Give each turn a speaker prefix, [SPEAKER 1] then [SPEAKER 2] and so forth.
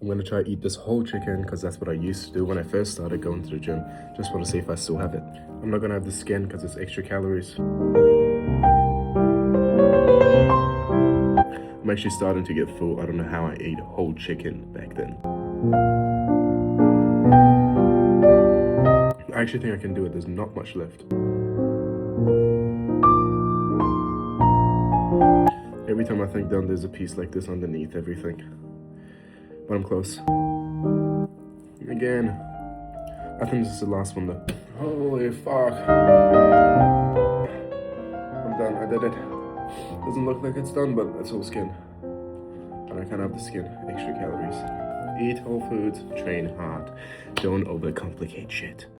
[SPEAKER 1] I'm gonna try to eat this whole chicken because that's what I used to do when I first started going to the gym. Just want to see if I still have it. I'm not gonna have the skin because it's extra calories. I'm actually starting to get full. I don't know how I ate a whole chicken back then. I actually think I can do it. There's not much left. Every time I think down, there's a piece like this underneath everything. But I'm close. Again. I think this is the last one though. Holy fuck. I'm done. I did it. Doesn't look like it's done, but it's all skin. And I can't have the skin. Extra calories. Eat whole foods. Train hard. Don't overcomplicate shit.